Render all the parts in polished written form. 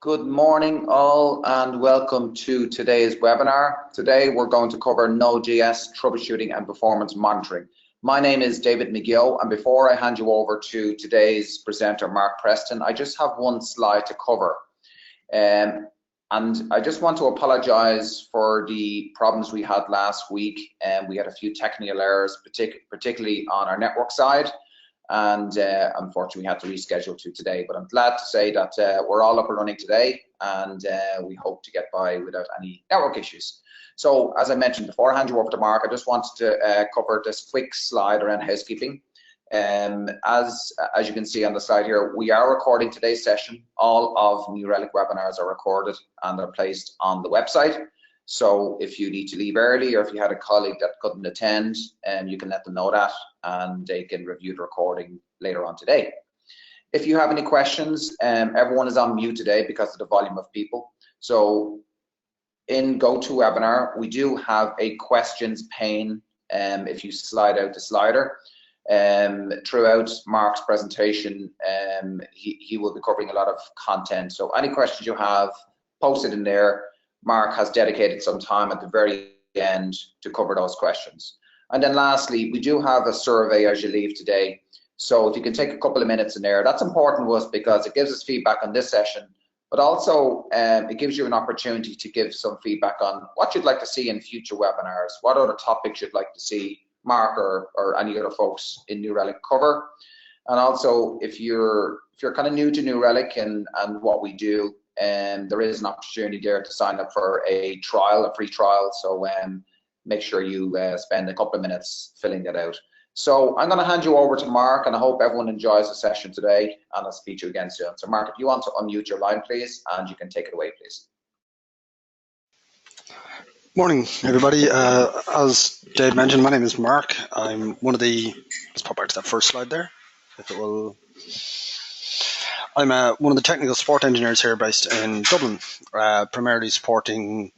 Good morning all and welcome to today's webinar. Today we're going to cover Node.js troubleshooting and performance monitoring. My name is David McGill, and before I hand you over to today's presenter, Mark Preston, I just have one slide to cover. And I just want to apologize for the problems we had last week. We had a few technical errors, particularly on our network side. And unfortunately we had to reschedule to today, but I'm glad to say that we're all up and running today, and we hope to get by without any network issues. So as I mentioned before I hand you over to Mark, I just wanted to cover this quick slide around housekeeping. As you can see on the slide here, we are recording today's session. All of New Relic webinars are recorded and are placed on the website. So if you need to leave early, or if you had a colleague that couldn't attend, you can let them know that, and they can review the recording later on today. If you have any questions, everyone is on mute today because of the volume of people. So in GoToWebinar, we do have a questions pane. If you slide out the slider, throughout Mark's presentation, he will be covering a lot of content. So any questions you have, post it in there. Mark has dedicated some time at the very end to cover those questions. And then lastly, we do have a survey as you leave today. So if you can take a couple of minutes in there, that's important to us because it gives us feedback on this session, but also it gives you an opportunity to give some feedback on what you'd like to see in future webinars, what other topics you'd like to see Mark or any other folks in New Relic cover. And also, if you're kind of new to New Relic and what we do, there is an opportunity there to sign up for a free trial. So make sure you spend a couple of minutes filling that out. So I'm going to hand you over to Mark, and I hope everyone enjoys the session today, and I'll speak to you again soon. So Mark, if you want to unmute your line, please, and you can take it away, please. Morning, everybody. As Dave mentioned, my name is Mark. I'm one of the, let's pop back to that first slide there, if it will. I'm one of the technical support engineers here based in Dublin, primarily supporting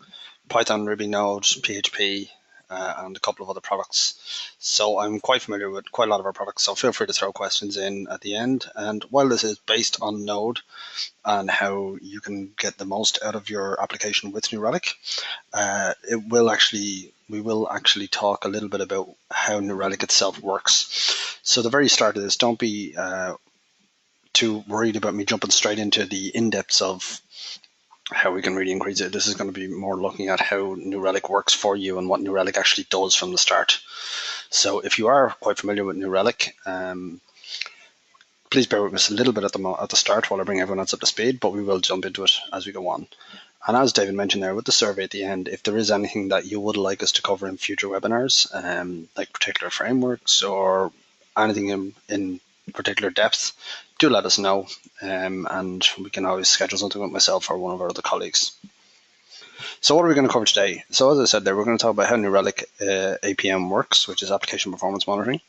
Python, Ruby, Node, PHP, and a couple of other products. So I'm quite familiar with quite a lot of our products, so feel free to throw questions in at the end. And while this is based on Node and how you can get the most out of your application with New Relic, we will actually talk a little bit about how New Relic itself works. So the very start of this, don't be too worried about me jumping straight into the in-depths of how we can really increase it. This is going to be more looking at how New Relic works for you and what New Relic actually does from the start. So if you are quite familiar with New Relic, please bear with us a little bit at the start while I bring everyone else up to speed, but we will jump into it as we go on. And as David mentioned there with the survey at the end, if there is anything that you would like us to cover in future webinars, like particular frameworks or anything in particular depth, do let us know, and we can always schedule something with myself or one of our other colleagues. So what are we going to cover today? So as I said there, we're going to talk about how New Relic APM works, which is application performance monitoring.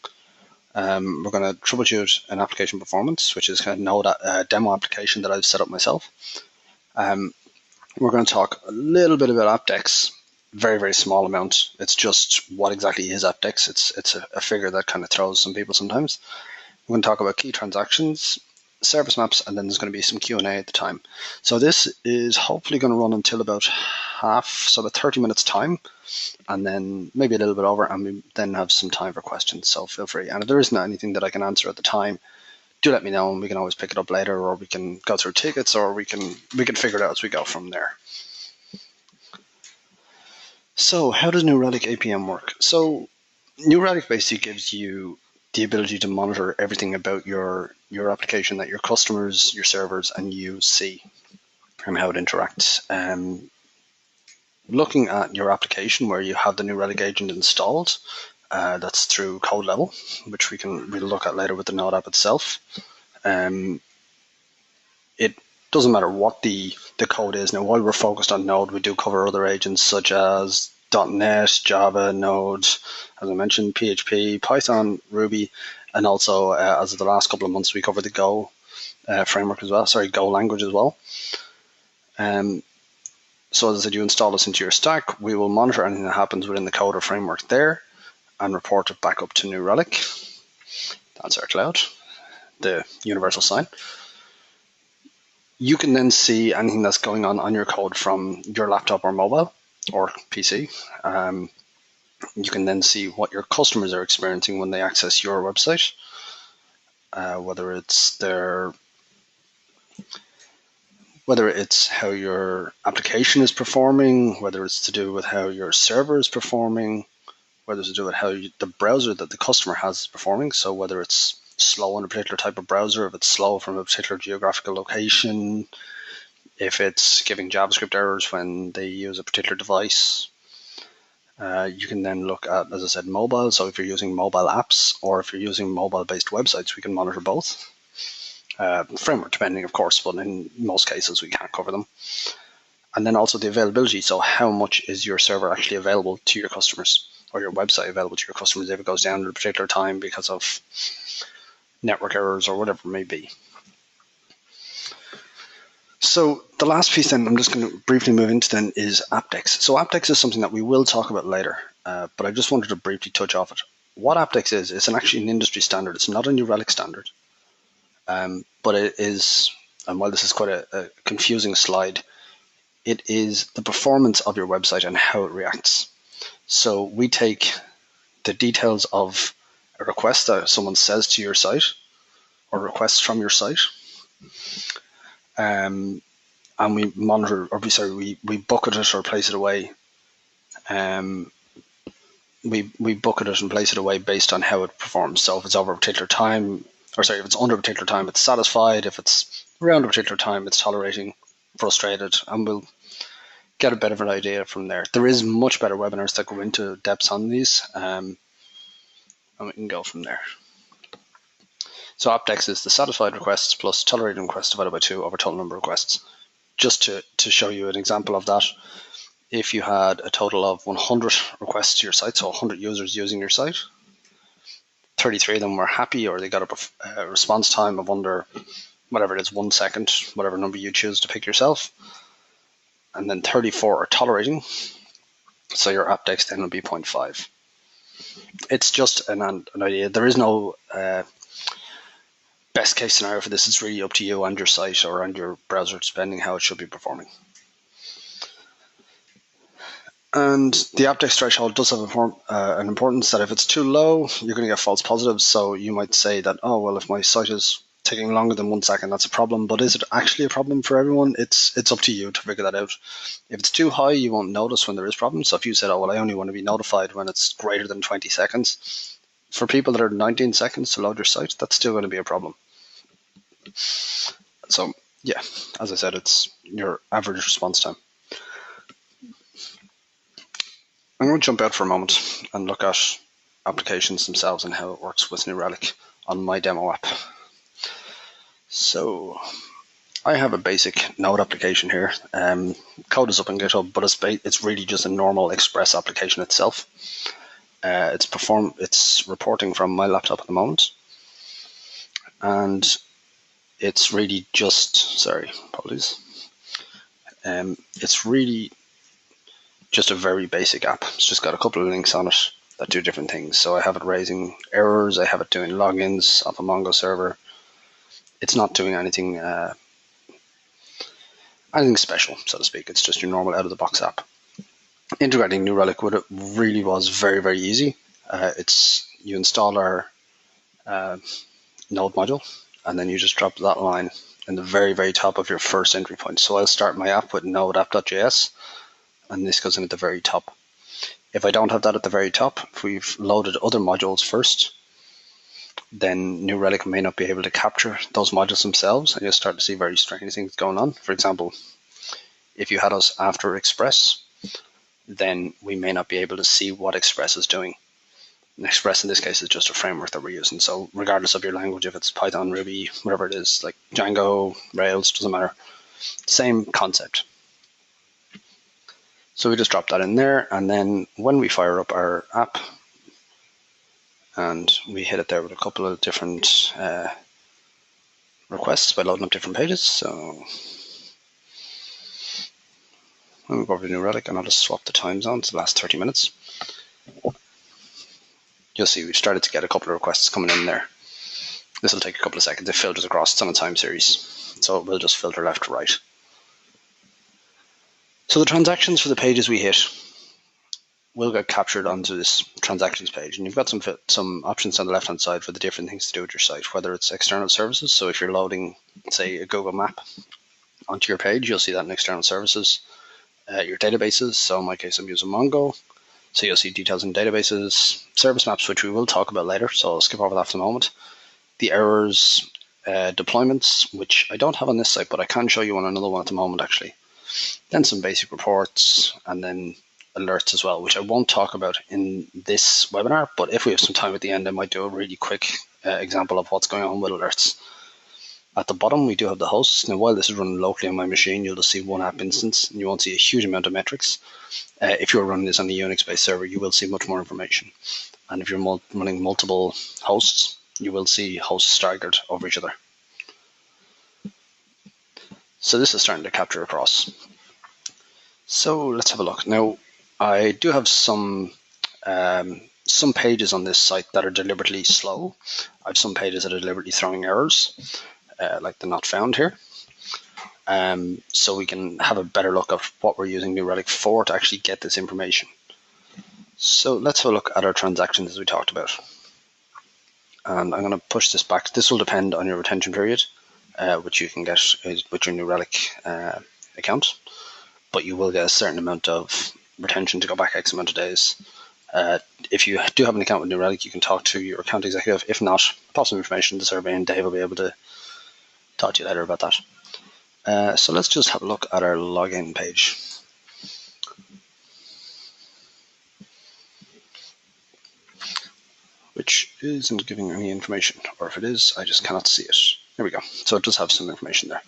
We're going to troubleshoot an application performance, which is kind of Node demo application that I've set up myself. We're going to talk a little bit about AppDex, very, very small amount. It's just what exactly is AppDex. It's a figure that kind of throws some people sometimes. We're going to talk about key transactions, service maps, and then there's going to be some Q&A at the time. So this is hopefully going to run until about about 30 minutes time, and then maybe a little bit over, and we then have some time for questions. So feel free. And if there isn't anything that I can answer at the time, do let me know, and we can always pick it up later, or we can go through tickets, or we can figure it out as we go from there. So how does New Relic APM work? So New Relic basically gives you the ability to monitor everything about your application that your customers, your servers, and you see, and how it interacts. Looking at your application where you have the New Relic agent installed, that's through code level, which we'll look at later with the Node app itself. It doesn't matter what the code is. Now, while we're focused on Node, we do cover other agents such as .NET, Java, Node, as I mentioned, PHP, Python, Ruby, and also as of the last couple of months, we covered the Go framework as well. Sorry, Go language as well. So as I said, you install this into your stack. We will monitor anything that happens within the code or framework there and report it back up to New Relic. That's our cloud, the universal sign. You can then see anything that's going on your code from your laptop or mobile or PC. You can then see what your customers are experiencing when they access your website, whether it's how your application is performing, whether it's to do with how your server is performing, whether it's to do with how the browser that the customer has is performing. So whether it's slow on a particular type of browser, if it's slow from a particular geographical location, if it's giving JavaScript errors when they use a particular device. You can then look at, as I said, mobile. So if you're using mobile apps or if you're using mobile-based websites, we can monitor both. Framework depending, of course, but in most cases we can't cover them. And then also the availability. So how much is your server actually available to your customers, or your website available to your customers if it goes down at a particular time because of network errors or whatever it may be. So the last piece then I'm just going to briefly move into then is Apdex. So Apdex is something that we will talk about later, but I just wanted to briefly touch off it. What Apdex is, it's actually an industry standard. It's not a new Relic standard, but it is, and while this is quite a confusing slide, it is the performance of your website and how it reacts. So we take the details of a request that someone says to your site or requests from your site, and we monitor, or we bucket it or place it away. We bucket it and place it away based on how it performs. So if it's over a particular time, if it's under a particular time, it's satisfied. If it's around a particular time, it's tolerating, frustrated, and we'll get a bit of an idea from there. There is much better webinars that go into depths on these, and we can go from there. So Apdex is the satisfied requests plus tolerated requests divided by 2 over total number of requests. Just to show you an example of that, if you had a total of 100 requests to your site, so 100 users using your site, 33 of them were happy, or they got a response time of under, whatever it is, 1 second, whatever number you choose to pick yourself, and then 34 are tolerating, so your Apdex then will be 0.5. It's just an idea. There is no best case scenario for this. It's really up to you and your site or and your browser, depending how it should be performing. And the Apdex threshold does have an importance that if it's too low, you're going to get false positives. So you might say that, oh, well, if my site is taking longer than 1 second, that's a problem. But is it actually a problem for everyone? It's up to you to figure that out. If it's too high, you won't notice when there is problems. So if you said, oh, well, I only want to be notified when it's greater than 20 seconds, for people that are 19 seconds to load your site, that's still going to be a problem. So yeah, as I said, it's your average response time. I'm going to jump out for a moment and look at applications themselves and how it works with New Relic on my demo app. So I have a basic Node application here. Code is up in GitHub, but it's really just a normal Express application itself. It's reporting from my laptop at the moment, and it's really just, apologies. It's really just a very basic app. It's just got a couple of links on it that do different things. So I have it raising errors. I have it doing logins off a Mongo server. It's not doing anything special, so to speak. It's just your normal out-of-the-box app. Integrating New Relic with it really was very, very easy. You install our Node module, and then you just drop that line in the very, very top of your first entry point. So I'll start my app with Node app.js, and this goes in at the very top. If I don't have that at the very top, if we've loaded other modules first, then New Relic may not be able to capture those modules themselves, and you'll start to see very strange things going on. For example, if you had us after Express, then we may not be able to see what Express is doing. And Express in this case is just a framework that we're using. So regardless of your language, if it's Python, Ruby, whatever it is, like Django, Rails, doesn't matter. Same concept. So we just drop that in there, and then when we fire up our app, and we hit it there with a couple of different requests by loading up different pages. So when we go over to New Relic, and I'll just swap the time zone to the last 30 minutes. You'll see we've started to get a couple of requests coming in there. This will take a couple of seconds. It filters across. It's on a time series. So it will just filter left to right. So the transactions for the pages we hit will get captured onto this transactions page, and you've got some options on the left hand side for the different things to do with your site, whether it's external services. So if you're loading, say, a Google map onto your page, you'll see that in external services. Your databases, so in my case I'm using Mongo, so you'll see details in databases. Service maps, which we will talk about later, so I'll skip over that for the moment. The errors, deployments, which I don't have on this site, but I can show you on another one at the moment actually. Then some basic reports, and then alerts as well, which I won't talk about in this webinar, but if we have some time at the end, I might do a really quick example of what's going on with alerts. At the bottom, we do have the hosts. Now, while this is running locally on my machine, you'll just see one app instance, and you won't see a huge amount of metrics. If you're running this on a Unix-based server, you will see much more information. And if you're running multiple hosts, you will see hosts staggered over each other. So this is starting to capture across. So let's have a look. Now, I do have some pages on this site that are deliberately slow. I have some pages that are deliberately throwing errors, like the not found here. So we can have a better look at what we're using New Relic for to actually get this information. So let's have a look at our transactions as we talked about. And I'm going to push this back. This will depend on your retention period, which you can get with your New Relic account. But you will get a certain amount of retention to go back X amount of days. If you do have an account with New Relic, you can talk to your account executive. If not, pop some information in the survey and Dave will be able to talk to you later about that. So let's just have a look at our login page. Which isn't giving any information, or if it is, I just cannot see it. There we go. So it does have some information there.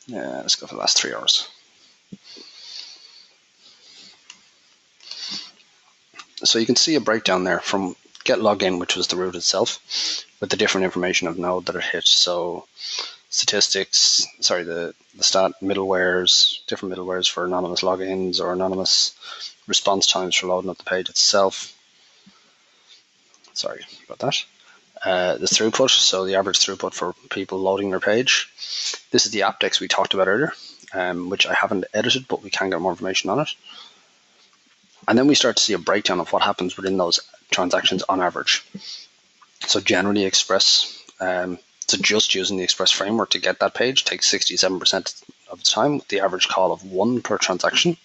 Let's go for the last 3 hours. So you can see a breakdown there from get login, which was the root itself, with the different information of Node that are hit. So statistics, the stat middlewares, different middlewares for anonymous logins or anonymous response times for loading up the page itself. Sorry about that. The throughput, so the average throughput for people loading their page. This is the apdex we talked about earlier, which I haven't edited, but we can get more information on it. And then we start to see a breakdown of what happens within those transactions on average. So generally Express, so just using the Express framework to get that page takes 67% of the time, with the average call of 1 per transaction.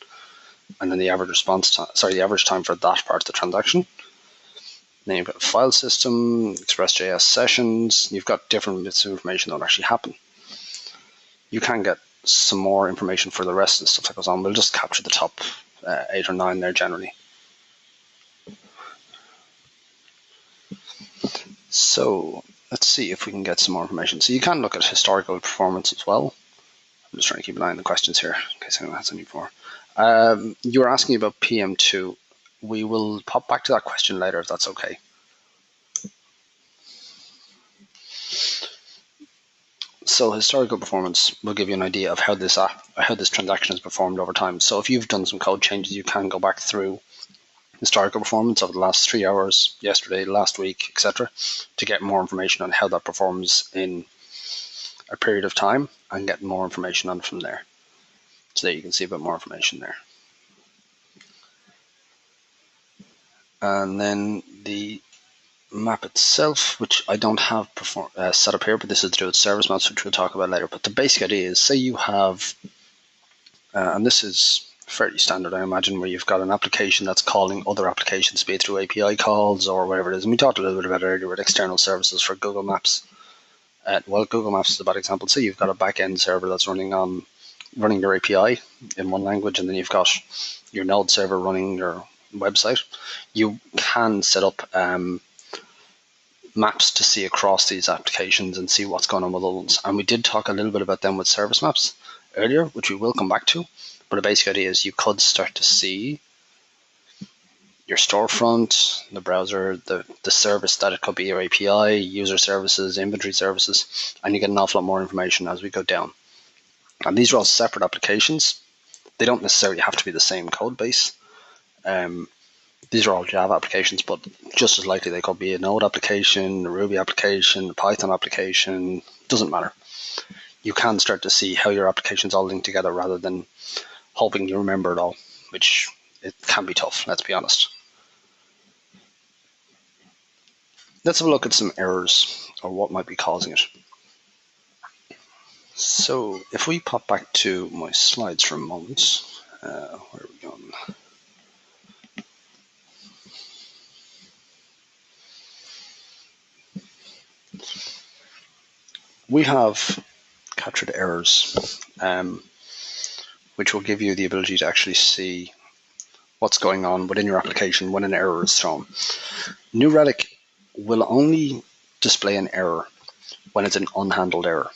And then the average response time, the average time for that part of the transaction. Then you've got file system, Express.js sessions, you've got different bits of information that will actually happen. You can get some more information for the rest of the stuff that goes on. We'll just capture the top 8 or 9 there generally. So let's see if we can get some more information. So you can look at historical performance as well. I'm just trying to keep an eye on the questions here in case anyone has any more. You were asking about PM2. We will pop back to that question later if that's okay. So historical performance will give you an idea of how this transaction has performed over time. So if you've done some code changes, you can go back through historical performance over the last 3 hours, yesterday, last week, etc., to get more information on how that performs in a period of time and get more information on it from there. So that you can see a bit more information there. And then the map itself, which I don't have set up here, but this is to do with service maps, which we'll talk about later. But the basic idea is, say you have, and this is fairly standard, I imagine, where you've got an application that's calling other applications, be it through API calls or whatever it is. And we talked a little bit about it earlier with external services for Google Maps. Well, Google Maps is a bad example. Say you've got a back-end server that's running your API in one language, and then you've got your Node server running your website. You can set up maps to see across these applications and see what's going on with other ones. And we did talk a little bit about them with service maps earlier, which we will come back to. But the basic idea is you could start to see your storefront, the browser, the service that it could be, your API, user services, inventory services, and you get an awful lot more information as we go down. And these are all separate applications. They don't necessarily have to be the same code base. these are all Java applications, but just as likely they could be a Node application, a Ruby application, a Python application, doesn't matter. You can start to see how your applications all link together rather than hoping you remember it all, which it can be tough, let's be honest. Let's have a look at some errors or what might be causing it. So if we pop back to my slides for a moment, where are we going? We have captured errors, which will give you the ability to actually see what's going on within your application when an error is thrown. New Relic will only display an error when it's an unhandled error.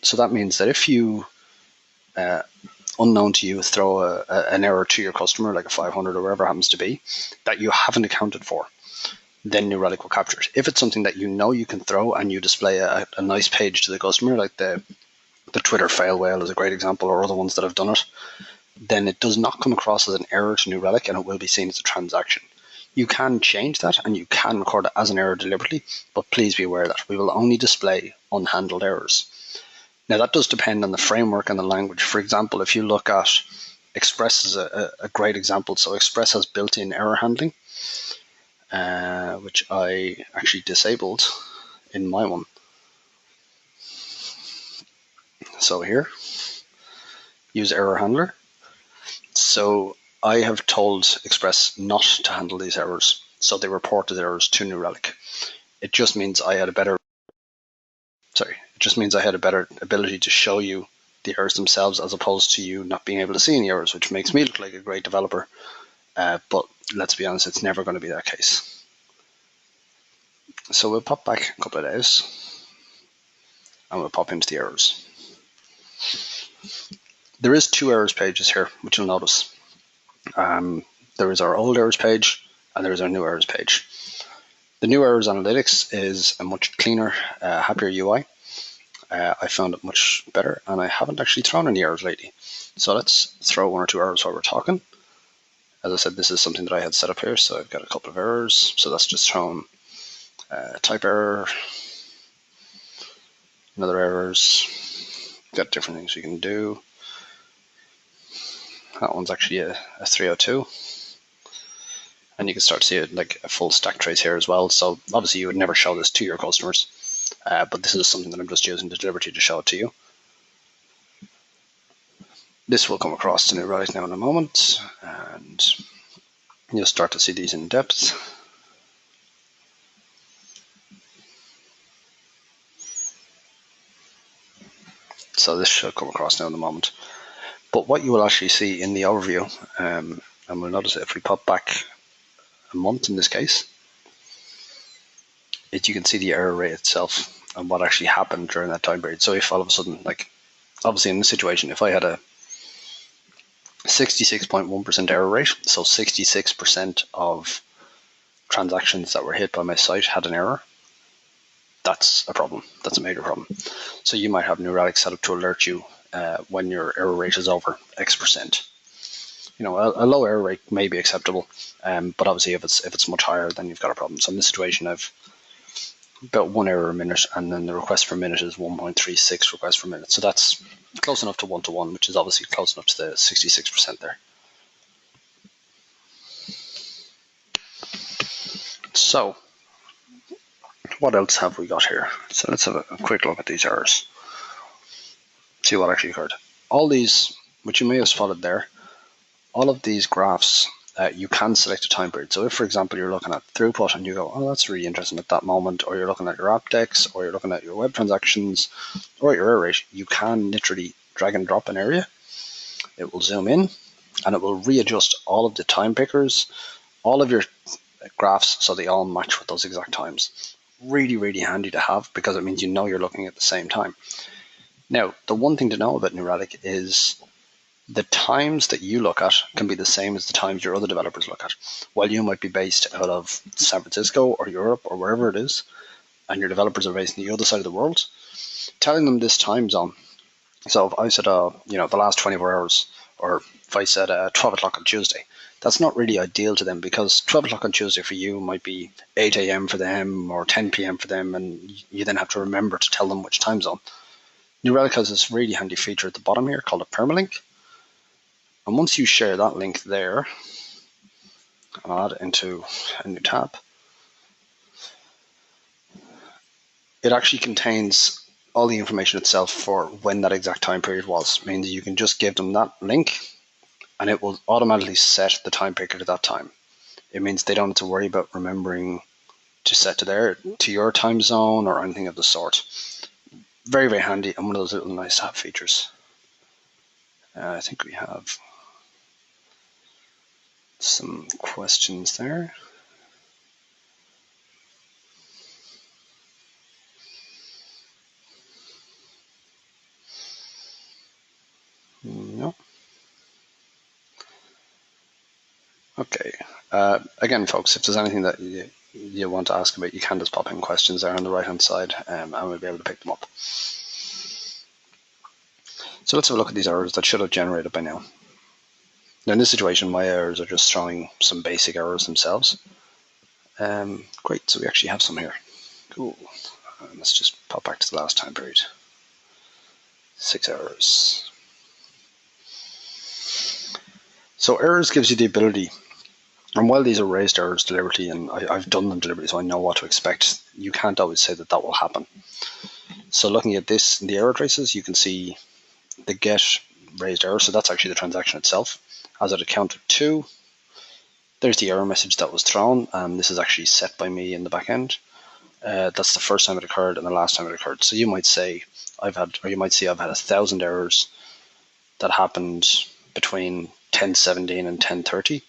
So that means that if you, unknown to you, throw an error to your customer, like a 500 or whatever it happens to be, that you haven't accounted for, then New Relic will capture it. If it's something that you know you can throw and you display a nice page to the customer, like the Twitter fail whale is a great example, or other ones that have done it, then it does not come across as an error to New Relic and it will be seen as a transaction. You can change that and you can record it as an error deliberately, but please be aware that we will only display unhandled errors. Now that does depend on the framework and the language. For example, if you look at Express is a great example. So Express has built-in error handling, which I actually disabled in my one. So here, use error handler. So I have told Express not to handle these errors. So they reported errors to New Relic. It just means I had a better ability to show you the errors themselves as opposed to you not being able to see any errors, which makes me look like a great developer. But let's be honest, it's never going to be that case. So we'll pop back a couple of days and we'll pop into the errors. There is 2 errors pages here, which you'll notice. There is our old errors page and there is our new errors page. The new errors analytics is a much cleaner, happier UI. I found it much better and I haven't actually thrown any errors lately. So let's throw 1 or 2 errors while we're talking. As I said, this is something that I had set up here, so I've got a couple of errors. So that's just thrown type error, another errors, got different things we can do. That one's actually a 302. And you can start to see it like a full stack trace here as well. So obviously you would never show this to your customers, but this is something that I'm just using the liberty to show it to you. This will come across to New Relic now in a moment, and you'll start to see these in depth. So this should come across now in a moment. But what you will actually see in the overview, and we'll notice it if we pop back a month in this case, is you can see the error rate itself and what actually happened during that time period. So if all of a sudden, like obviously in this situation, if I had a 66.1% error rate, so 66% of transactions that were hit by my site had an error, that's a problem. That's a major problem. So you might have New Relic set up to alert you when your error rate is over X%. You know, a low error rate may be acceptable, but obviously if it's much higher, then you've got a problem. So in this situation, I've about 1 error a minute, and then the request per minute is 1.36 requests per minute. So that's close enough to 1-to-1, which is obviously close enough to the 66% there. So what else have we got here? So let's have a quick look at these errors. See what actually occurred. All these, which you may have spotted there, all of these graphs, you can select a time period. So if, for example, you're looking at throughput and you go, oh, that's really interesting at that moment, or you're looking at your app decks, or you're looking at your web transactions, or your error rate, you can literally drag and drop an area. It will zoom in and it will readjust all of the time pickers, all of your graphs, so they all match with those exact times. Really, really handy to have because it means you know you're looking at the same time. Now, the one thing to know about New Relic is the times that you look at can be the same as the times your other developers look at. While you might be based out of San Francisco or Europe or wherever it is, and your developers are based on the other side of the world, telling them this time zone. So if I said, the last 24 hours, or if I said 12 o'clock on Tuesday, that's not really ideal to them, because 12 o'clock on Tuesday for you might be 8 a.m. for them or 10 p.m. for them, and you then have to remember to tell them which time zone. New Relic has this really handy feature at the bottom here called a permalink. And once you share that link there, I'll add it into a new tab, it actually contains all the information itself for when that exact time period was. It means you can just give them that link and it will automatically set the time period at that time. It means they don't have to worry about remembering to set to your time zone or anything of the sort. Very, very handy, and one of those little nice to have features. I think we have some questions there. No. Okay. Again, folks, if there's anything that you want to ask about, you can just pop in questions there on the right-hand side, and we'll be able to pick them up. So let's have a look at these errors that should have generated by now. Now, in this situation, my errors are just throwing some basic errors themselves. Great, so we actually have some here. Cool. Let's just pop back to the last time period. 6 errors. So errors gives you the ability, and while these are raised errors deliberately, and I've done them deliberately, so I know what to expect, you can't always say that will happen. So looking at this in the error traces, you can see the get raised error, so that's actually the transaction itself. As at account of 2, there's the error message that was thrown, and this is actually set by me in the back end. That's the first time it occurred and the last time it occurred. So you might say I've had 1,000 errors that happened between 10:17 and 10:30.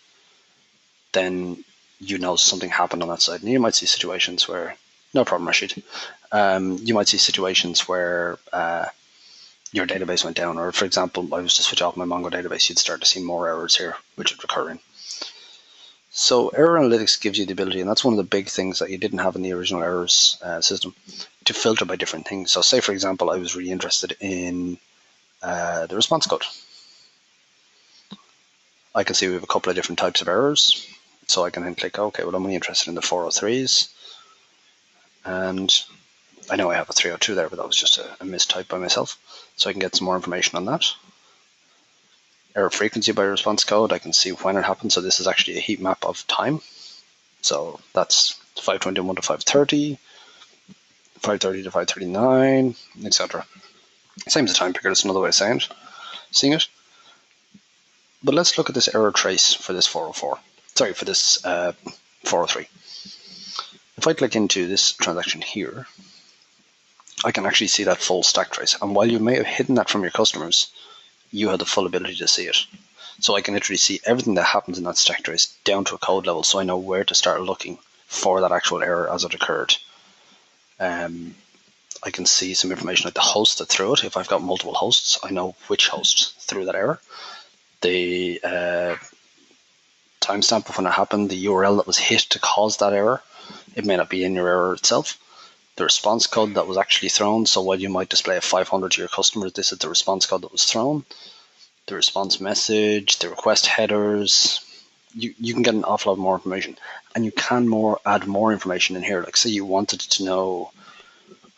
Then you know something happened on that side, and you might see situations where, no problem, Rashid. You might see situations where your database went down, or for example, I was to switch off my Mongo database, you'd start to see more errors here, which would recur in. So error analytics gives you the ability, and that's one of the big things that you didn't have in the original errors system, to filter by different things. So say, for example, I was really interested in the response code. I can see we have a couple of different types of errors. So I can then click, okay, well, I'm only interested in the 403s. And I know I have a 302 there, but that was just a mistype by myself. So I can get some more information on that. Error frequency by response code, I can see when it happened. So this is actually a heat map of time. So that's 521 to 530, 530 to 539, etc. Same as the time period, it's another way of seeing it. But let's look at this error trace for this 403. If I click into this transaction here, I can actually see that full stack trace. And while you may have hidden that from your customers, you have the full ability to see it. So I can literally see everything that happens in that stack trace down to a code level, so I know where to start looking for that actual error as it occurred. I can see some information like the host that threw it. If I've got multiple hosts, I know which host threw that error. The timestamp of when it happened, the URL that was hit to cause that error. It may not be in your error itself. The response code that was actually thrown. So while you might display a 500 to your customers, this is the response code that was thrown. The response message, the request headers. You can get an awful lot more information, and you can add more information in here. Like say you wanted to know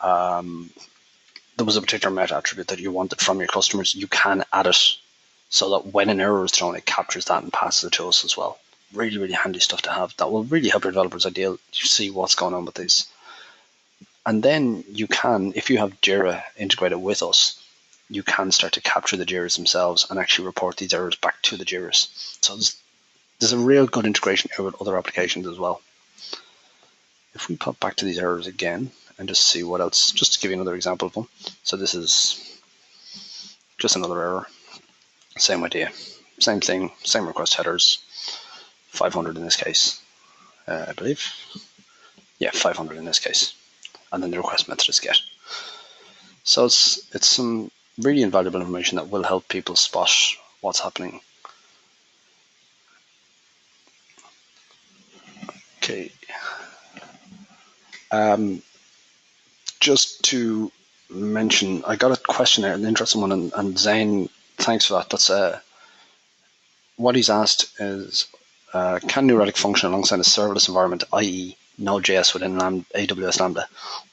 there was a particular meta attribute that you wanted from your customers, you can add it so that when an error is thrown, it captures that and passes it to us as well. Really, really handy stuff to have. That will really help your developers see what's going on with these. And then you can, if you have Jira integrated with us, you can start to capture the Jiras themselves and actually report these errors back to the Jiras. So there's a real good integration here with other applications as well. If we pop back to these errors again and just see what else, just to give you another example of one. So this is just another error. Same idea, same thing, same request headers, 500 in this case, I believe. Yeah, 500 in this case. And then the request method is get. So it's some really invaluable information that will help people spot what's happening. Okay. Just to mention, I got a question there, an interesting one, and Zane, thanks for that. That's what he's asked is, can New Relic function alongside a serverless environment, i.e. Node.js within AWS Lambda?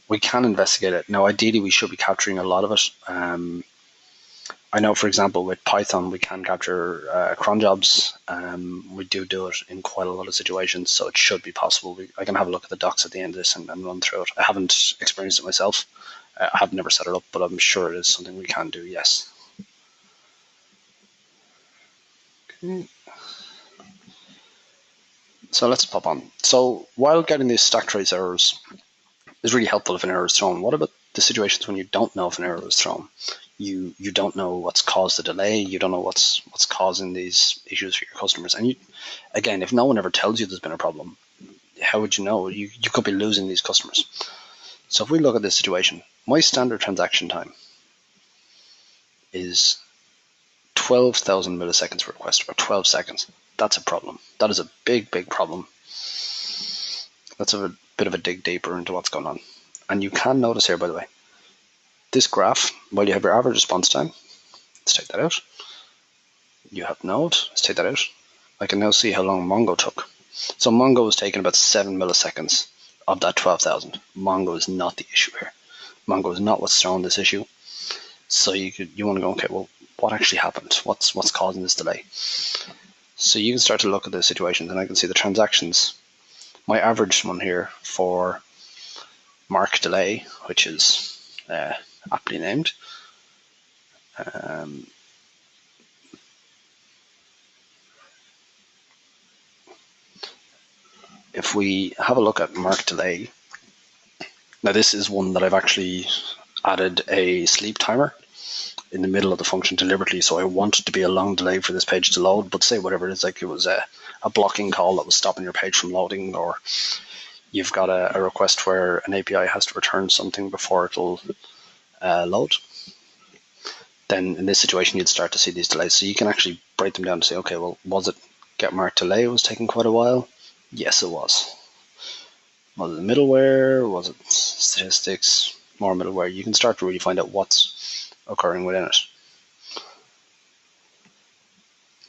We can investigate it. Now, ideally, we should be capturing a lot of it. I know, for example, with Python, we can capture cron jobs. We do it in quite a lot of situations, so it should be possible. I can have a look at the docs at the end of this and run through it. I haven't experienced it myself. I have never set it up, but I'm sure it is something we can do, yes. Okay. So let's pop on. So while getting these stack trace errors is really helpful if an error is thrown, what about the situations when you don't know if an error is thrown? You don't know what's caused the delay. You don't know what's causing these issues for your customers. And again, if no one ever tells you there's been a problem, how would you know? You could be losing these customers. So if we look at this situation, my standard transaction time is 12,000 milliseconds per request, or 12 seconds. That's a problem. That is a big problem. Let's have a bit of a dig deeper into what's going on. And you can notice here, by the way, this graph, while you have your average response time, let's take that out. You have Node, let's take that out. I can now see how long Mongo took. So Mongo was taking about 7 milliseconds of that 12,000. Mongo is not the issue here. Mongo is not what's throwing this issue. So you want to go, okay, well, what actually happened? What's causing this delay? So you can start to look at the situations, and I can see the transactions. My average one here for mark delay, which is aptly named. If we have a look at mark delay, now this is one that I've actually added a sleep timer in the middle of the function deliberately, so I want it to be a long delay for this page to load, but say whatever it is, like it was a blocking call that was stopping your page from loading, or you've got a request where an API has to return something before it'll load, then in this situation you'd start to see these delays. So you can actually break them down to say, okay, well, was it get mark delay was taking quite a while? Yes, it was. Was it middleware? Was it statistics? More middleware. You can start to really find out what's occurring within it.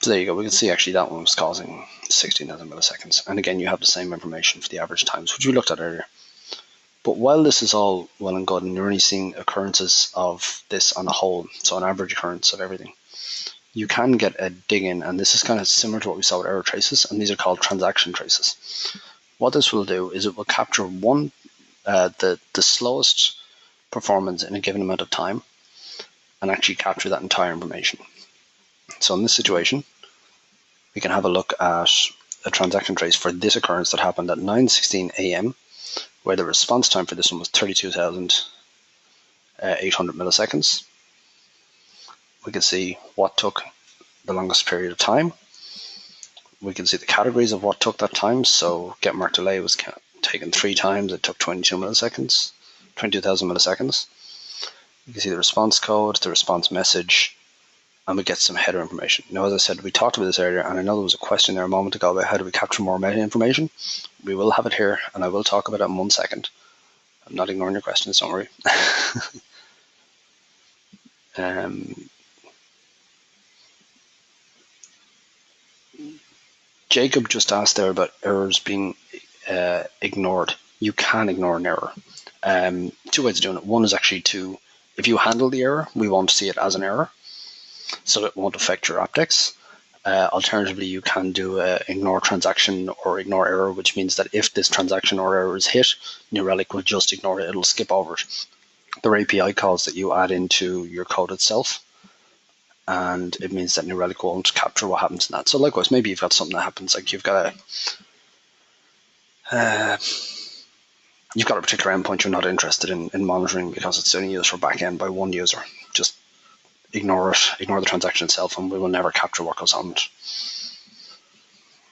So there you go. We can see actually that one was causing 16,000 milliseconds. And again, you have the same information for the average times, which we looked at earlier. But while this is all well and good, and you're only seeing occurrences of this on a whole, so an average occurrence of everything, you can get a dig in, and this is kind of similar to what we saw with error traces, and these are called transaction traces. What this will do is it will capture the slowest performance in a given amount of time and actually capture that entire information. So in this situation, we can have a look at a transaction trace for this occurrence that happened at 9:16 a.m., where the response time for this one was 32,800 milliseconds. We can see what took the longest period of time. We can see the categories of what took that time. So get mark delay was taken 3 times. It took 22,000 milliseconds. You can see the response code, the response message, and we get some header information. Now, as I said, we talked about this earlier, and I know there was a question there a moment ago about how do we capture more meta information. We will have it here, and I will talk about it in 1 second. I'm not ignoring your questions, don't worry. Jacob just asked there about errors being ignored. You can ignore an error. 2 ways of doing it. One is actually if you handle the error, we won't see it as an error, so it won't affect your optics. Alternatively, you can do ignore transaction or ignore error, which means that if this transaction or error is hit, New Relic will just ignore it. It'll skip over it. There are API calls that you add into your code itself, and it means that New Relic won't capture what happens in that. So likewise, maybe you've got something that happens, like you've got a particular endpoint you're not interested in monitoring because it's only used for backend by one user. Just ignore it, ignore the transaction itself, and we will never capture what goes on it.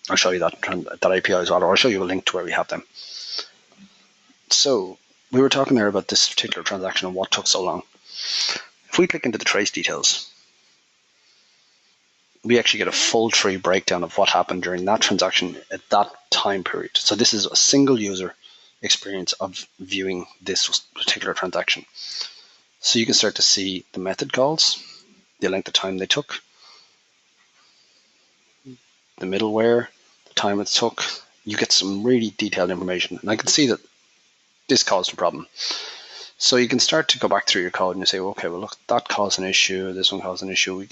I'll show you that API as well, or I'll show you a link to where we have them. So we were talking there about this particular transaction and what took so long. If we click into the trace details, we actually get a full tree breakdown of what happened during that transaction at that time period. So this is a single user experience of viewing this particular transaction. So you can start to see the method calls, the length of time they took, the middleware, time it took, you get some really detailed information. And I can see that this caused a problem. So you can start to go back through your code and you say, okay, well, look, that caused an issue, this one caused an issue.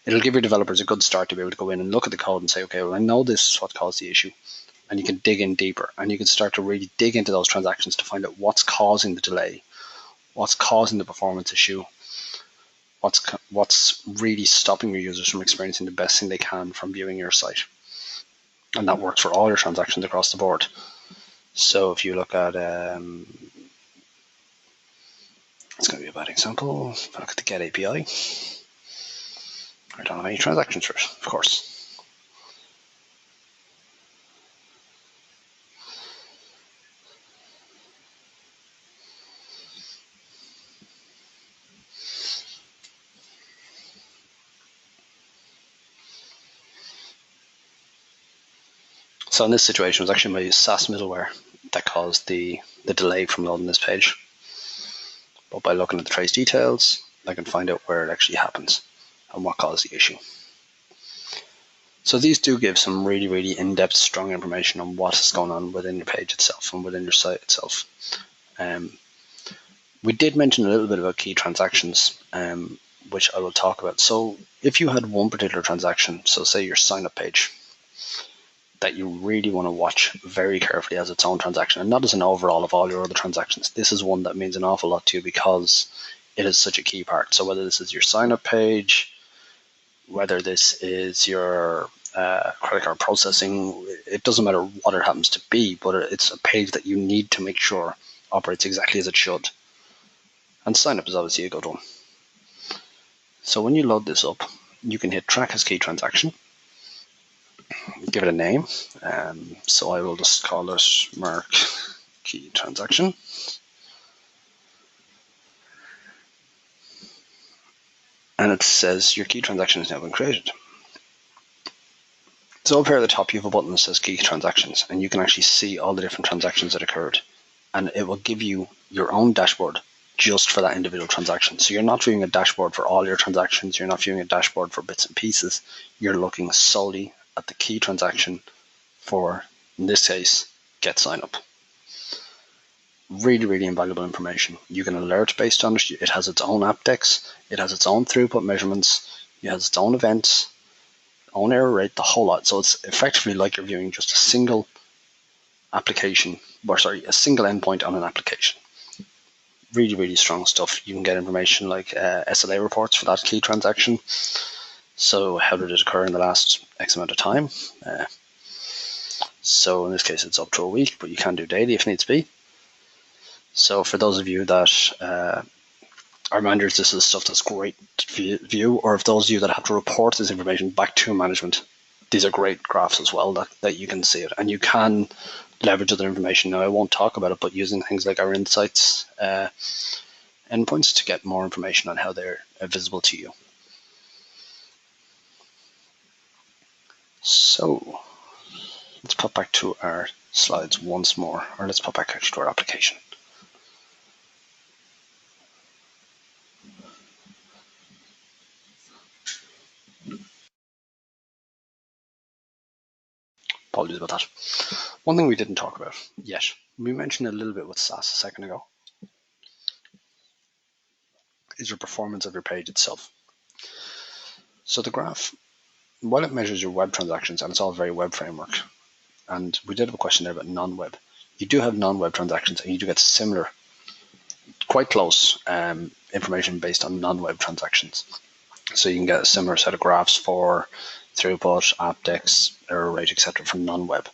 It'll give your developers a good start to be able to go in and look at the code and say, okay, well, I know this is what caused the issue. And you can dig in deeper and you can start to really dig into those transactions to find out what's causing the delay, what's causing the performance issue, what's really stopping your users from experiencing the best thing they can from viewing your site. And that works for all your transactions across the board. So if you look at, it's going to be a bad example. If I look at the get API, I don't have any transactions for it, of course. So in this situation, it was actually my SaaS middleware that caused the delay from loading this page. But by looking at the trace details, I can find out where it actually happens and what caused the issue. So these do give some really, really in-depth, strong information on what is going on within your page itself and within your site itself. We did mention a little bit about key transactions, which I will talk about. So if you had one particular transaction, so say your sign-up page, that you really want to watch very carefully as its own transaction and not as an overall of all your other transactions. This is one that means an awful lot to you because it is such a key part. So whether this is your sign-up page, whether this is your credit card processing, it doesn't matter what it happens to be, but it's a page that you need to make sure operates exactly as it should. And sign-up is obviously a good one. So when you load this up, you can hit track as key transaction, give it a name. So I will just call it mark key transaction. And it says your key transaction has now been created. So up here at the top, you have a button that says key transactions, and you can actually see all the different transactions that occurred. And it will give you your own dashboard just for that individual transaction. So you're not viewing a dashboard for all your transactions. You're not viewing a dashboard for bits and pieces. You're looking solely at the key transaction for, in this case, get sign up. Really, really invaluable information. You can alert based on it. It has its own apdex. It has its own throughput measurements. It has its own events, own error rate, the whole lot. So it's effectively like you're viewing just a single application, a single endpoint on an application. Really, really strong stuff. You can get information like SLA reports for that key transaction. So how did it occur in the last X amount of time? So in this case, it's up to a week, but you can do daily if needs be. So for those of you that are managers, this is stuff that's great to view, or if those of you that have to report this information back to management, these are great graphs as well that you can see it. And you can leverage other information. Now, I won't talk about it, but using things like our insights endpoints to get more information on how they're visible to you. So let's pop back to our slides once more, or let's pop back actually to our application. Apologies about that. One thing we didn't talk about yet, we mentioned a little bit with SaaS a second ago, is your performance of your page itself. So the graph, while it measures your web transactions, and it's all very web framework, and we did have a question there about non-web. You do have non-web transactions, and you do get similar, quite close information based on non-web transactions. So you can get a similar set of graphs for throughput, apdex, error rate, etc. from non-web.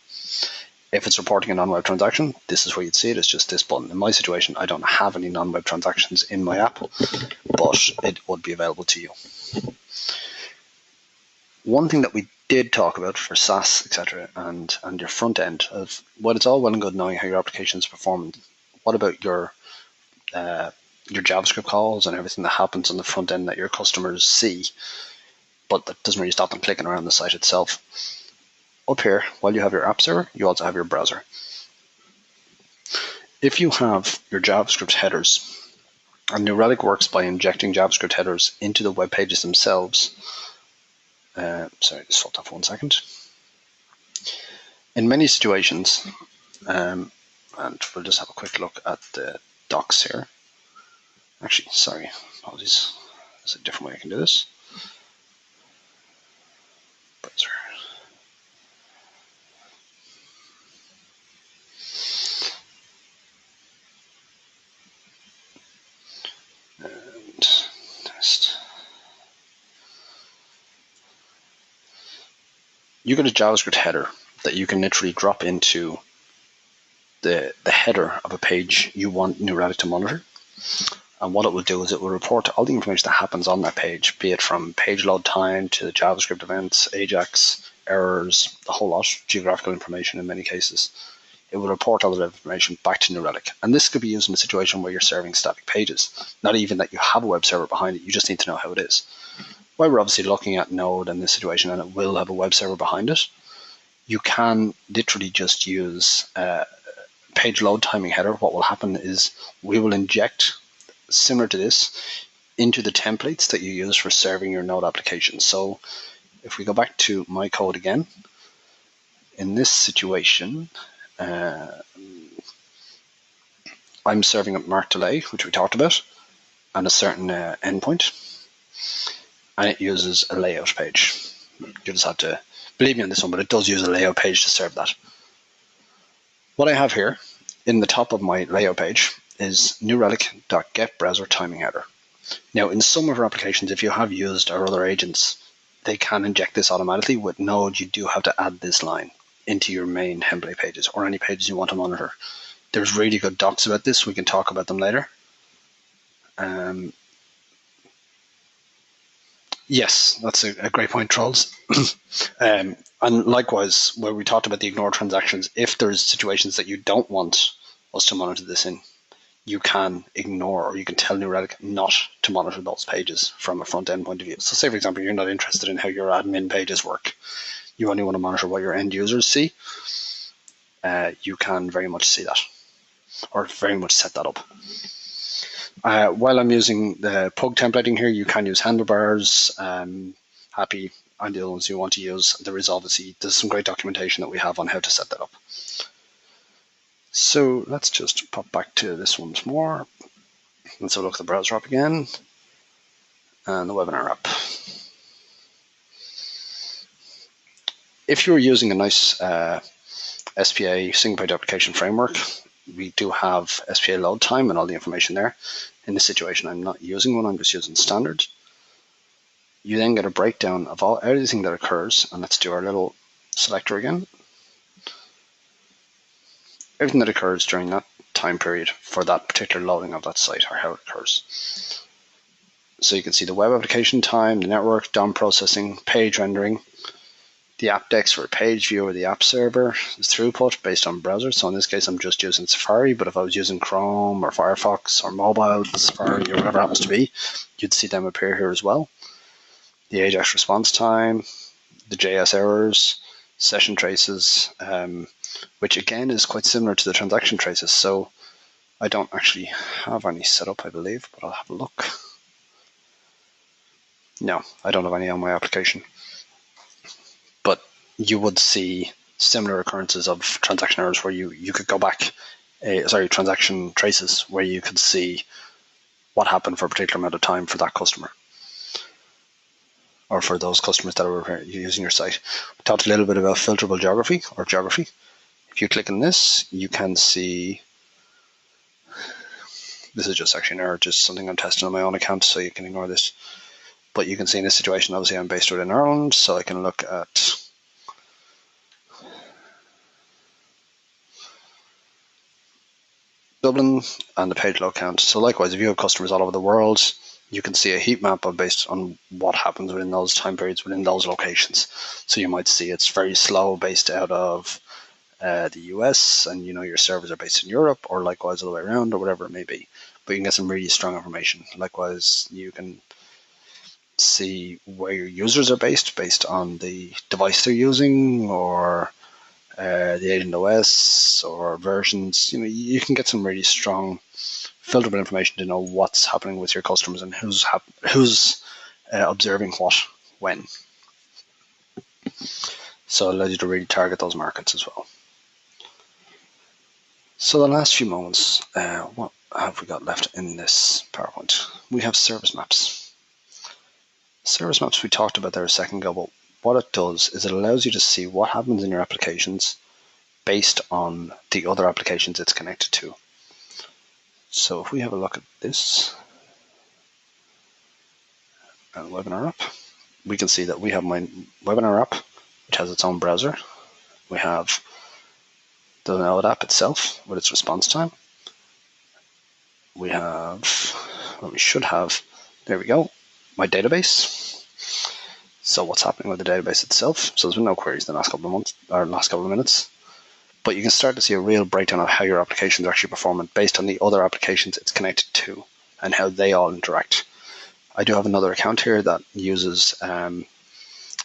If it's reporting a non-web transaction, this is where you'd see it. It's just this button. In my situation, I don't have any non-web transactions in my app, but it would be available to you. One thing that we did talk about for SaaS, etc., and your front end of, well, it's all well and good knowing how your application is performing. What about your JavaScript calls and everything that happens on the front end that your customers see, but that doesn't really stop them clicking around the site itself? Up here, while you have your app server, you also have your browser. If you have your JavaScript headers, and New Relic works by injecting JavaScript headers into the web pages themselves. Sorry, just hold that for 1 second. In many situations, and we'll just have a quick look at the docs here. Actually, sorry, apologies. There's a different way I can do this. Browser. And test. You got a JavaScript header that you can literally drop into the header of a page you want New Relic to monitor. And what it will do is it will report all the information that happens on that page, be it from page load time to the JavaScript events, Ajax, errors, the whole lot, geographical information in many cases. It will report all of that information back to New Relic. And this could be used in a situation where you're serving static pages. Not even that you have a web server behind it, you just need to know how it is. While we're obviously looking at Node in this situation, and it will have a web server behind it, you can literally just use page load timing header. What will happen is we will inject, similar to this, into the templates that you use for serving your Node application. So if we go back to my code again, in this situation, I'm serving up mark delay, which we talked about, and a certain endpoint, and it uses a layout page. You just have to believe me on this one, but it does use a layout page to serve that. What I have here in the top of my layout page is newrelic.getBrowserTimingHeader. Now, in some of our applications, if you have used our other agents, they can inject this automatically. With Node, you do have to add this line into your main template pages or any pages you want to monitor. There's really good docs about this. We can talk about them later. Yes, that's a great point, Trolls. And likewise, where we talked about the ignore transactions, if there's situations that you don't want us to monitor this in, you can ignore, or you can tell New Relic not to monitor those pages from a front-end point of view. So say, for example, you're not interested in how your admin pages work. You only want to monitor what your end users see. You can very much see that, or very much set that up. While I'm using the Pug templating here, you can use handlebars, happy, and the other ones you want to use. There's some great documentation that we have on how to set that up. So let's just pop back to this once more. Let's have a look at the browser app again, and the webinar app. If you're using a nice SPA, single page application framework, we do have SPA load time and all the information there. In this situation, I'm not using one, I'm just using standard. You then get a breakdown of everything that occurs, and let's do our little selector again. Everything that occurs during that time period for that particular loading of that site, or how it occurs. So you can see the web application time, the network, DOM processing, page rendering, the app dex for a page view or the app server, the throughput based on browser. So in this case, I'm just using Safari, but if I was using Chrome or Firefox or mobile Safari or whatever it happens to be, you'd see them appear here as well. The Ajax response time, the JS errors, session traces, which again is quite similar to the transaction traces. So I don't actually have any set up, I believe, but I'll have a look. No, I don't have any on my application. But you would see similar occurrences of transaction errors where you could go back, transaction traces, where you could see what happened for a particular amount of time for that customer, or for those customers that were using your site. We talked a little bit about filterable geography, or geography. If you click on this, you can see, this is just actually an error, just something I'm testing on my own account, so you can ignore this. But you can see in this situation, obviously I'm based within Ireland, so I can look at Dublin and the page load count. So likewise, if you have customers all over the world, you can see a heat map based on what happens within those time periods, within those locations. So you might see it's very slow based out of the US, and your servers are based in Europe, or likewise all the way around, or whatever it may be. But you can get some really strong information. Likewise, you can see where your users are based on the device they're using, or the agent OS or versions. You can get some really strong filterable information to know what's happening with your customers and who's observing what when. So it allows you to really target those markets as well. So the last few moments, what have we got left in this PowerPoint? We have service maps. Service maps we talked about there a second ago, but what it does is it allows you to see what happens in your applications based on the other applications it's connected to. So if we have a look at this webinar app, we can see that we have my webinar app, which has its own browser. We have the Node app itself with its response time. We have, what we should have, there we go, my database. So what's happening with the database itself. So there's been no queries in the last couple of months, or last couple of minutes. But you can start to see a real breakdown of how your applications are actually performing based on the other applications it's connected to and how they all interact. I do have another account here that uses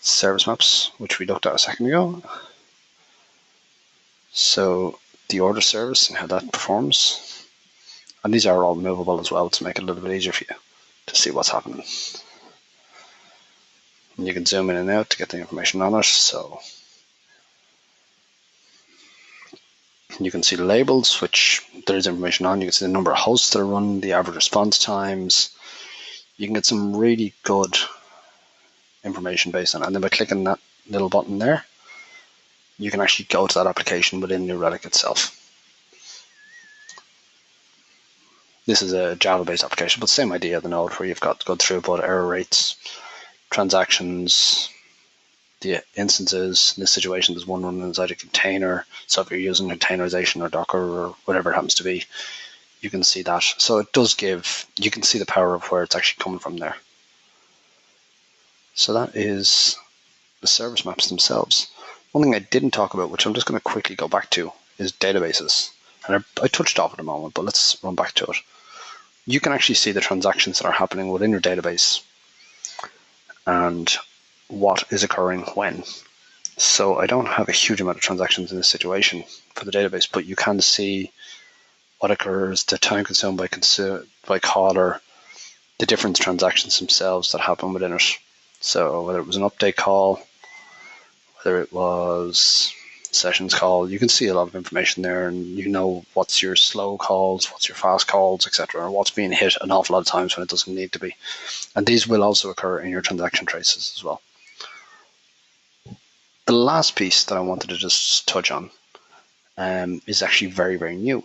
service maps, which we looked at a second ago. So the order service and how that performs. And these are all movable as well to make it a little bit easier for you to see what's happening. And you can zoom in and out to get the information on it. So you can see the labels, which there is information on. You can see the number of hosts that are running, the average response times. You can get some really good information based on it. And then by clicking that little button there, you can actually go to that application within New Relic itself. This is a Java-based application, but same idea of the Node, where you've got good throughput, error rates, transactions, the instances. In this situation, there's one running inside a container. So if you're using containerization or Docker or whatever it happens to be, you can see that. So it does give, you can see the power of where it's actually coming from there. So that is the service maps themselves. One thing I didn't talk about, which I'm just going to quickly go back to, is databases. And I touched off it a moment, but let's run back to it. You can actually see the transactions that are happening within your database and what is occurring when. So I don't have a huge amount of transactions in this situation for the database, but you can see what occurs, the time consumed by caller, the different transactions themselves that happen within it. So whether it was an update call, whether it was sessions call, you can see a lot of information there, and you know what's your slow calls, what's your fast calls, etc., or what's being hit an awful lot of times when it doesn't need to be. And these will also occur in your transaction traces as well. The last piece that I wanted to just touch on is actually very, very new,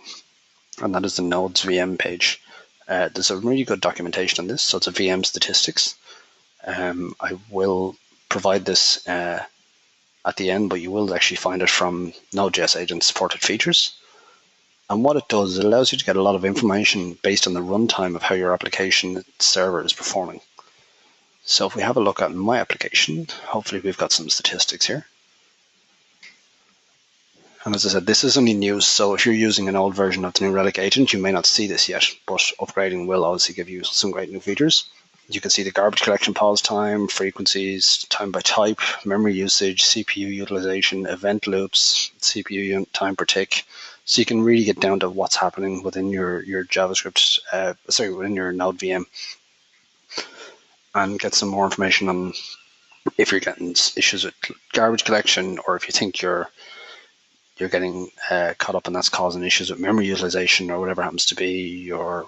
and that is the Nodes VM page. There's a really good documentation on this, so it's a VM statistics. I will provide this at the end, but you will actually find it from Node.js agent supported features. And what it does is it allows you to get a lot of information based on the runtime of how your application server is performing. So if we have a look at my application, hopefully we've got some statistics here. And as I said, this is only new, so if you're using an old version of the New Relic agent, you may not see this yet, but upgrading will obviously give you some great new features. You can see the garbage collection pause time, frequencies, time by type, memory usage, CPU utilization, event loops, CPU unit time per tick. So you can really get down to what's happening within your JavaScript, within your Node VM, and get some more information on if you're getting issues with garbage collection, or if you think you're getting caught up and that's causing issues with memory utilization or whatever happens to be, your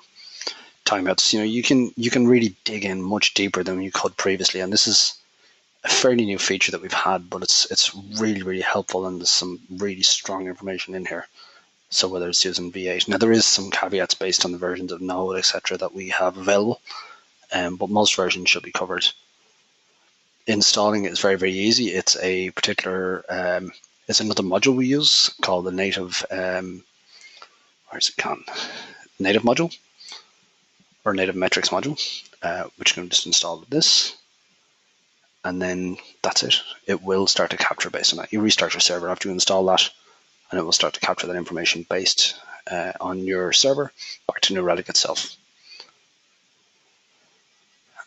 timeouts. You can really dig in much deeper than you could previously, and this is a fairly new feature that we've had, but it's really, really helpful, and there's some really strong information in here. So whether it's using V8, now there is some caveats based on the versions of Node, etc., that we have available, but most versions should be covered. Installing it is very, very easy. It's a particular it's another module we use called the native native module, or native metrics module, which you can just install with this, and then that's it. It will start to capture based on that. You restart your server after you install that, and it will start to capture that information based on your server back to New Relic itself.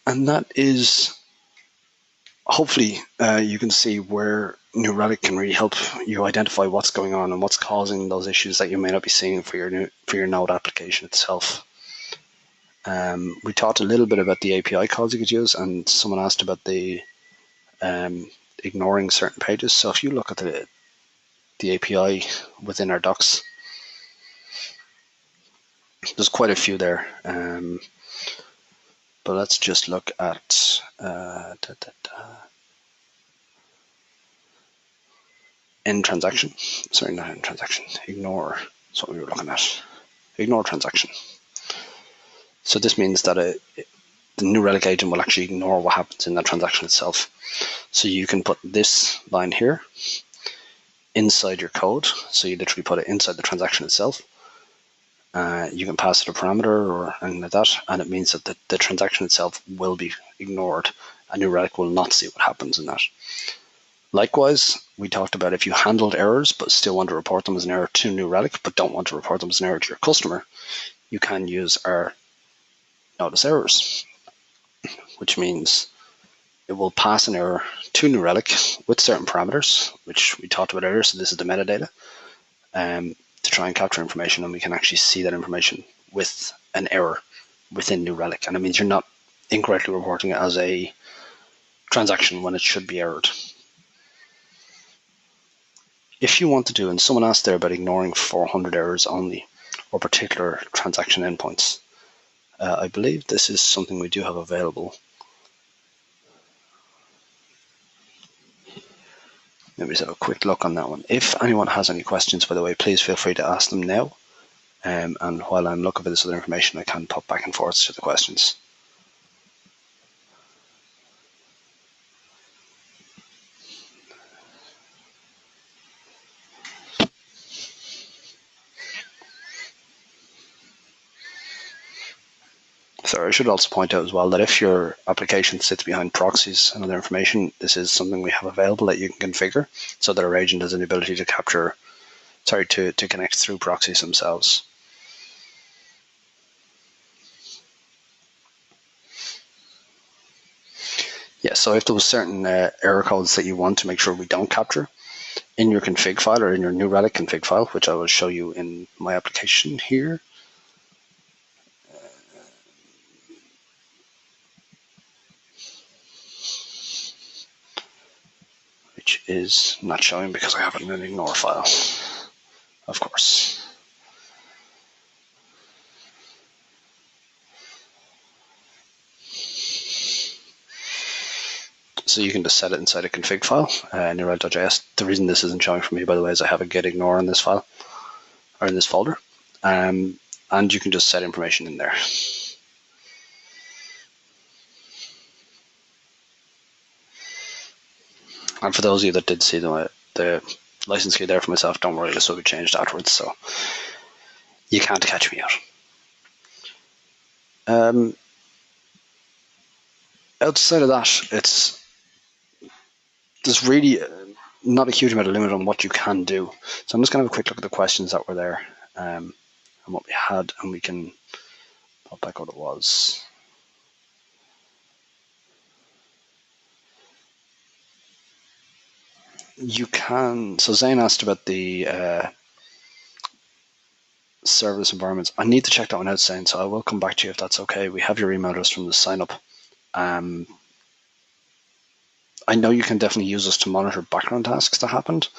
And that is, hopefully, you can see where New Relic can really help you identify what's going on and what's causing those issues that you may not be seeing for your Node application itself. We talked a little bit about the API calls you could use, and someone asked about the ignoring certain pages. So if you look at the API within our docs, there's quite a few there. But let's just look at end transaction. Sorry, not end transaction. Ignore. That's what we were looking at. Ignore transaction. So this means that the New Relic agent will actually ignore what happens in that transaction itself. So you can put this line here inside your code. So you literally put it inside the transaction itself. You can pass it a parameter or anything like that, and it means that the transaction itself will be ignored, and New Relic will not see what happens in that. Likewise, we talked about if you handled errors but still want to report them as an error to New Relic but don't want to report them as an error to your customer, you can use our notice errors, which means it will pass an error to New Relic with certain parameters, which we talked about earlier. So this is the metadata, to try and capture information, and we can actually see that information with an error within New Relic. And it means you're not incorrectly reporting it as a transaction when it should be errored. If you want to do, and someone asked there about ignoring 400 errors only or particular transaction endpoints, I believe this is something we do have available. Let me just have a quick look on that one. If anyone has any questions, by the way, please feel free to ask them now. And while I'm looking for this other information, I can pop back and forth to the questions. So I should also point out as well that if your application sits behind proxies and other information, this is something we have available that you can configure so that our agent has an ability to capture, to connect through proxies themselves. Yeah, so if there was certain error codes that you want to make sure we don't capture in your config file or in your New Relic config file, which I will show you in my application here. Which is not showing because I have it in an ignore file, of course. So you can just set it inside a config file, Node.js. The reason this isn't showing for me, by the way, is I have a git ignore in this file, or in this folder. And you can just set information in there. And for those of you that did see the license key there for myself, don't worry, this will be changed afterwards, so you can't catch me out. Outside of that, there's really not a huge amount of limit on what you can do. So I'm just going to have a quick look at the questions that were there and what we had, and we can pop back what it was. You can, so Zane asked about the serverless environments. I need to check that one out, Zane, so I will come back to you if that's okay. We have your email address from the sign up. I know you can definitely use us to monitor background tasks that happened.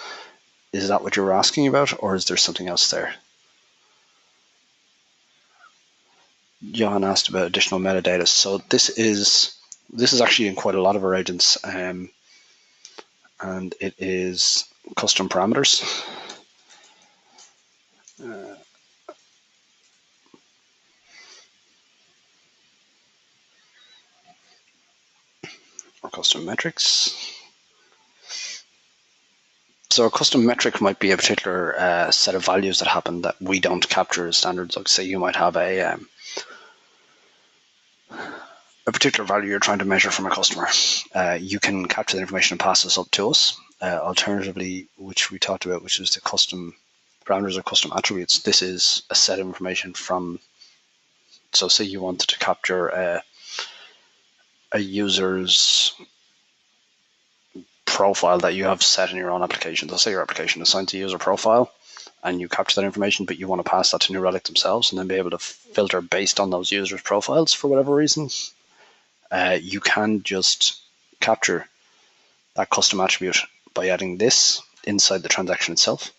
Is that what you were asking about, or is there something else there? Johan asked about additional metadata. So this is actually in quite a lot of our agents, and it is custom parameters. Or custom metrics. So a custom metric might be a particular set of values that happen that we don't capture as standards. Like say you might have a particular value you're trying to measure from a customer. You can capture the information and pass this up to us. Alternatively, which we talked about, which is the custom parameters or custom attributes. This is a set of information from, so say you wanted to capture a user's profile that you have set in your own application. So say your application assigns a user profile and you capture that information, but you want to pass that to New Relic themselves and then be able to filter based on those users' profiles for whatever reason. You can just capture that custom attribute by adding this inside the transaction itself.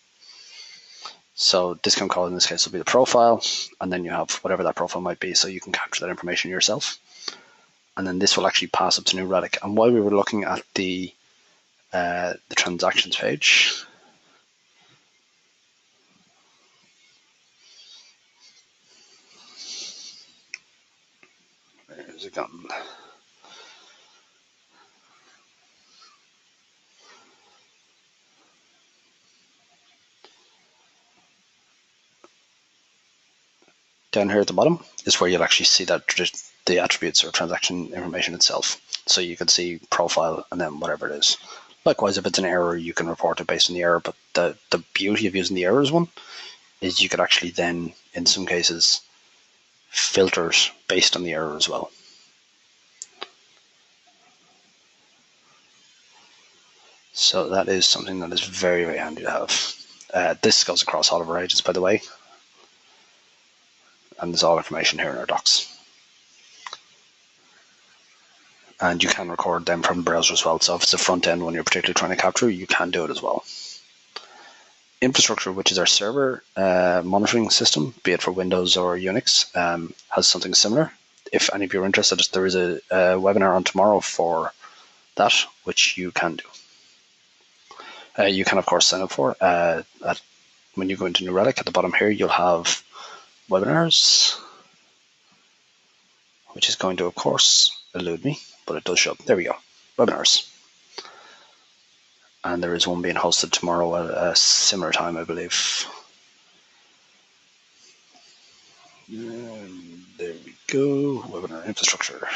So discount code in this case will be the profile, and then you have whatever that profile might be, so you can capture that information yourself. And then this will actually pass up to New Relic. And while we were looking at the transactions page, where's it gone? Down here at the bottom is where you'll actually see that the attributes or transaction information itself. So you can see profile and then whatever it is. Likewise, if it's an error, you can report it based on the error. But the beauty of using the errors one is you could actually then, in some cases, filter it based on the error as well. So that is something that is very, very handy to have. This goes across all of our agents, by the way. And there's all information here in our docs. And you can record them from the browser as well. So if it's a front end one you're particularly trying to capture, you can do it as well. Infrastructure, which is our server monitoring system, be it for Windows or Unix, has something similar. If any of you are interested, there is a webinar on tomorrow for that, which you can do. You can, of course, sign up for. When you go into New Relic, at the bottom here, you'll have webinars, which is going to, of course, elude me, but it does show up. There we go, webinars. And there is one being hosted tomorrow at a similar time, I believe. And there we go, webinar infrastructure.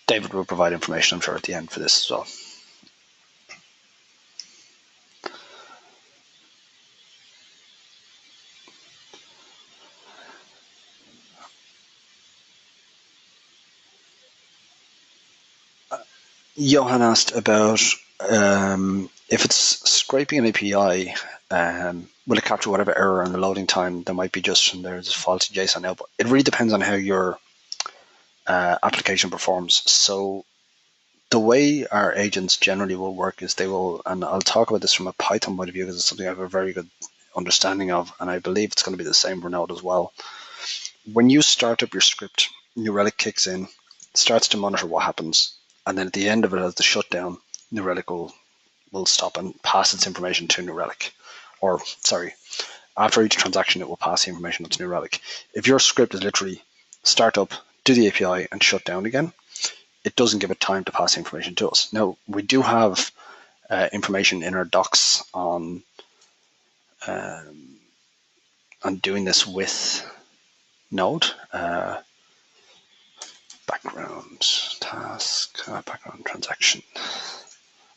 David will provide information, I'm sure, at the end for this as well. Johan asked about if it's scraping an API, will it capture whatever error in the loading time? There might be just there's faulty JSON output. It really depends on how your application performs. So the way our agents generally will work is they will, and I'll talk about this from a Python point of view because it's something I have a very good understanding of, and I believe it's going to be the same for Node as well. When you start up your script, New Relic kicks in, starts to monitor what happens, and then at the end of it, as the shutdown, New Relic will stop and pass its information to New Relic. Or, sorry, after each transaction, it will pass the information up to New Relic. If your script is literally start up, do the API, and shut down again, it doesn't give it time to pass the information to us. Now, we do have information in our docs on doing this with Node. Background task, background transaction.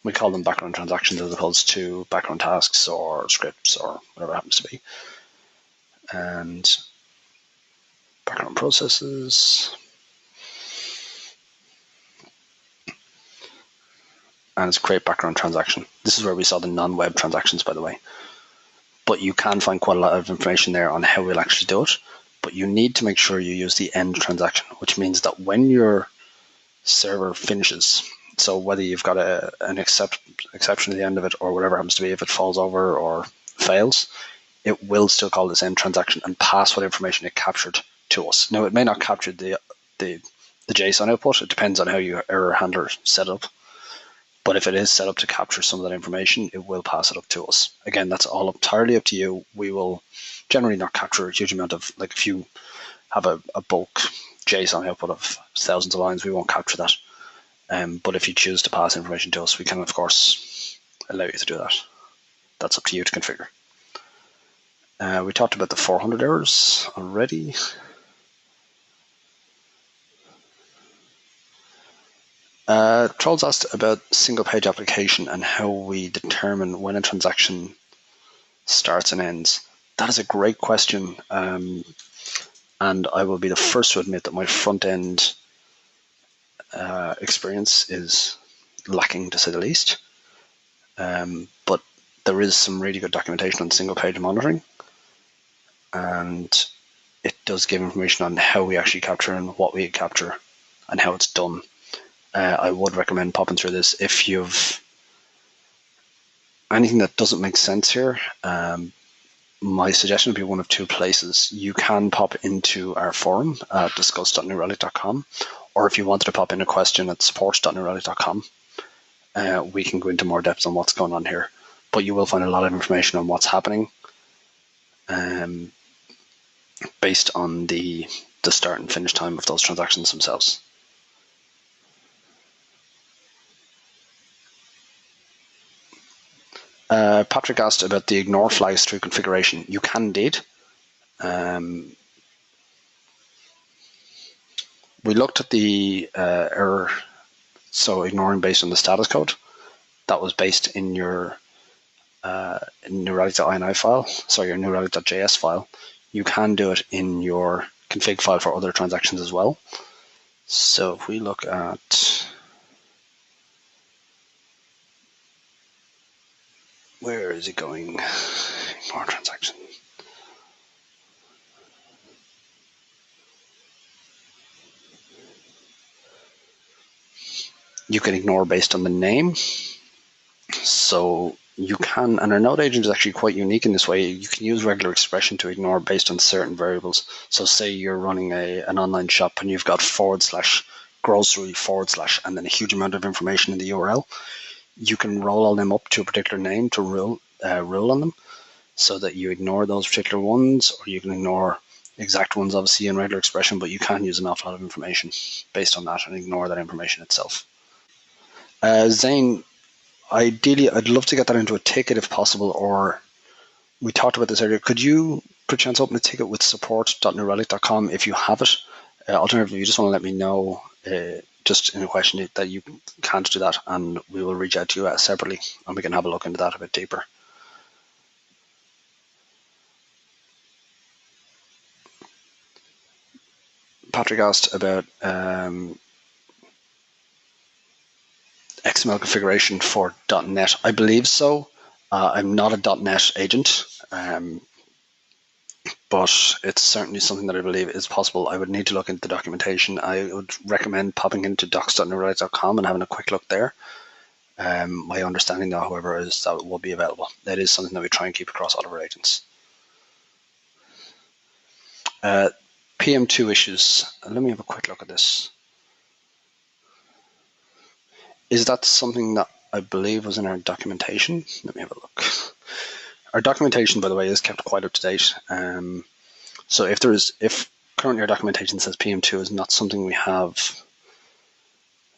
We call them background transactions as opposed to background tasks or scripts or whatever it happens to be. And background processes. And it's create background transaction. This is where we saw the non-web transactions, by the way. But you can find quite a lot of information there on how we'll actually do it. But you need to make sure you use the end transaction, which means that when your server finishes, so whether you've got an exception at the end of it or whatever it happens to be, if it falls over or fails, it will still call this end transaction and pass what information it captured to us. Now, it may not capture the JSON output. It depends on how your error handler is set up. But if it is set up to capture some of that information, it will pass it up to us. Again, that's all entirely up to you. We will generally not capture a huge amount of, like if you have a bulk JSON output of thousands of lines, we won't capture that. But if you choose to pass information to us, we can, of course, allow you to do that. That's up to you to configure. We talked about the 400 errors already. Trolls asked about single page application and how we determine when a transaction starts and ends. That is a great question. And I will be the first to admit that my front end experience is lacking, to say the least. But there is some really good documentation on single page monitoring. And it does give information on how we actually capture and what we capture and how it's done. I would recommend popping through this. If you've anything that doesn't make sense here, my suggestion would be one of two places. You can pop into our forum at discuss.newrelic.com, or if you wanted to pop in a question at support.newrelic.com, we can go into more depth on what's going on here. But you will find a lot of information on what's happening based on the start and finish time of those transactions themselves. Patrick asked about the ignore flags through configuration. You can indeed. We looked at the error, so ignoring based on the status code. That was based in your Relic.ini file, sorry, your Relic.js file. You can do it in your config file for other transactions as well. So if we look at, where is it going? Ignore transaction. You can ignore based on the name. So you can, and our node agent is actually quite unique in this way. You can use regular expression to ignore based on certain variables. So say you're running an online shop and you've got /grocery/ and then a huge amount of information in the URL. You can roll all them up to a particular name to rule on them, so that you ignore those particular ones, or you can ignore exact ones, obviously in regular expression, but you can use an awful lot of information based on that and ignore that information itself. Zane, ideally, I'd love to get that into a ticket if possible, or we talked about this earlier. Could you perchance open a ticket with support.newrelic.com if you have it? Alternatively, you just want to let me know just in a question that you can't do that, and we will reach out to you separately and we can have a look into that a bit deeper. Patrick asked about XML configuration for .NET. I believe so. I'm not a .NET agent, but it's certainly something that I believe is possible. I would need to look into the documentation. I would recommend popping into docs.newrelic.com and having a quick look there. My understanding, though, however, is that it will be available. That is something that we try and keep across all of our agents. PM2 issues. Let me have a quick look at this. Is that something that I believe was in our documentation? Let me have a look. Our documentation, by the way, is kept quite up to date. So if currently our documentation says PM2 is not something we have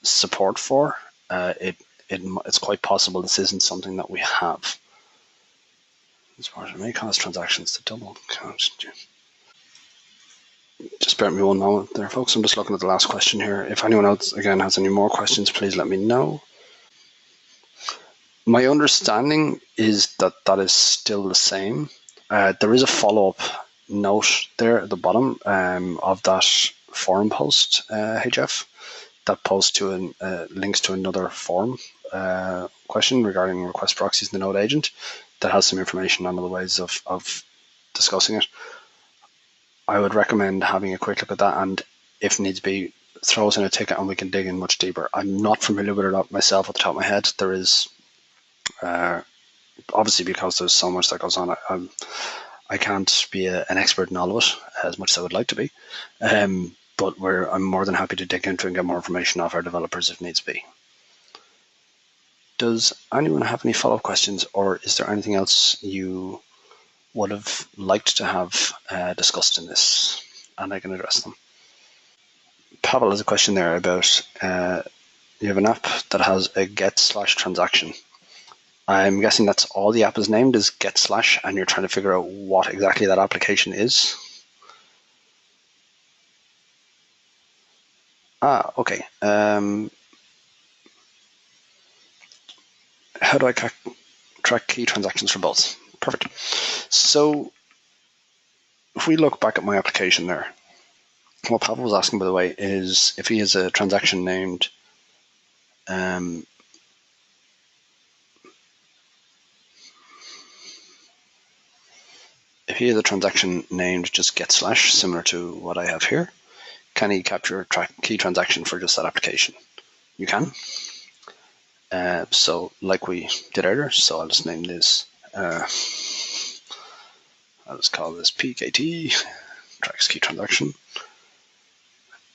support for, it's quite possible this isn't something that we have. As far as it may cause transactions to double count. Just bear with me one moment there, folks. I'm just looking at the last question here. If anyone else, again, has any more questions, please let me know. My understanding is that that is still the same. There is a follow-up note there at the bottom of that forum post, HF, that posts to links to another forum question regarding request proxies in the node agent that has some information on other ways of discussing it. I would recommend having a quick look at that, and if needs be, throw us in a ticket and we can dig in much deeper. I'm not familiar with it myself at the top of my head. There is, obviously, because there's so much that goes on, I can't be an expert in all of it, as much as I would like to be. But I'm more than happy to dig into and get more information off our developers if needs be. Does anyone have any follow-up questions, or is there anything else you would have liked to have discussed in this, and I can address them? Pavel has a question there about you have an app that has a get/transaction. I'm guessing that's all the app is named is get/ and you're trying to figure out what exactly that application is. Okay. How do I track key transactions for both? Perfect. So if we look back at my application there, what Pavel was asking, by the way, is if he has a transaction named if he has a transaction named just get/, similar to what I have here, can he capture a key transaction for just that application? you can. So like we did earlier, so I'll just name this, I'll just call this PKT, tracks key transaction,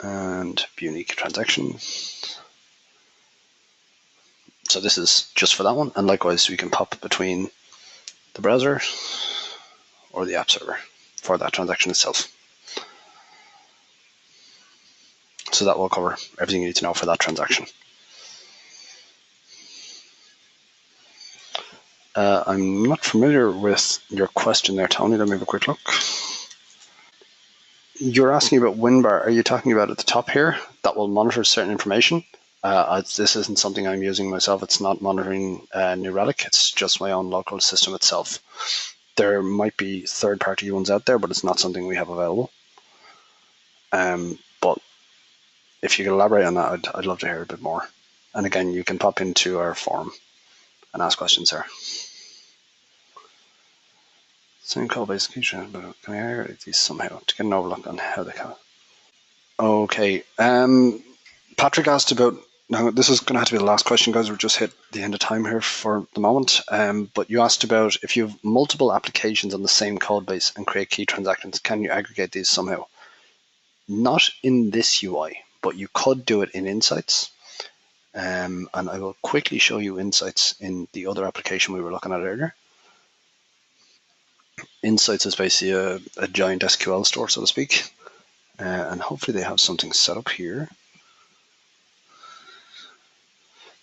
and unique transaction. So this is just for that one, and likewise we can pop between the browser or the app server for that transaction itself. So that will cover everything you need to know for that transaction. I'm not familiar with your question there, Tony. Let me have a quick look. You're asking about WinBar. Are you talking about at the top here that will monitor certain information? This isn't something I'm using myself. It's not monitoring New Relic. It's just my own local system itself. There might be third-party ones out there, but it's not something we have available. But if you could elaborate on that, I'd love to hear a bit more. And again, you can pop into our forum and ask questions there. Same call-based execution, but can I aggregate these somehow to get an overlook on how they can? Okay. Patrick asked about, now this is going to have to be the last question, guys. We've just hit the end of time here for the moment. But you asked about if you have multiple applications on the same code base and create key transactions, can you aggregate these somehow? Not in this UI, but you could do it in Insights. And I will quickly show you Insights in the other application we were looking at earlier. Insights is basically a giant SQL store, so to speak. And hopefully they have something set up here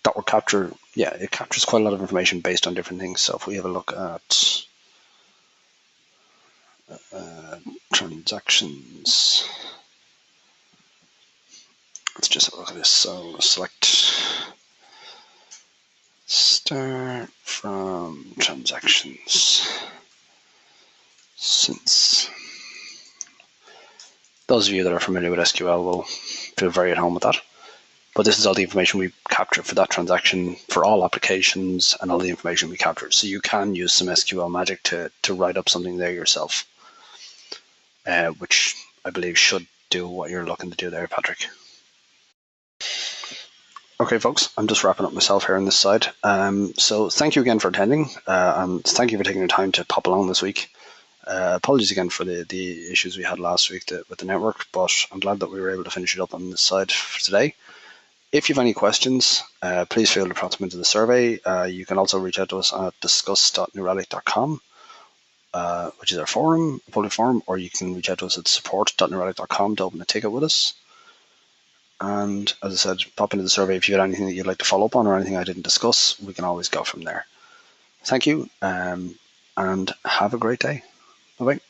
that will capture, yeah, it captures quite a lot of information based on different things. So if we have a look at transactions, let's just have a look at this. So select start from transactions. Since those of you that are familiar with SQL will feel very at home with that. But this is all the information we capture for that transaction for all applications and all the information we capture. So you can use some SQL magic to write up something there yourself, which I believe should do what you're looking to do there, Patrick. Okay, folks, I'm just wrapping up myself here on this side. So thank you again for attending, and thank you for taking your time to pop along this week. Apologies again for the issues we had last week with the network, but I'm glad that we were able to finish it up on this side for today. If you have any questions, please feel free to drop them into the survey. You can also reach out to us at discuss.newrelic.com, which is our forum, public forum, or you can reach out to us at support.newrelic.com to open a ticket with us. And as I said, pop into the survey if you had anything that you'd like to follow up on or anything I didn't discuss. We can always go from there. Thank you, and have a great day. Bye-bye.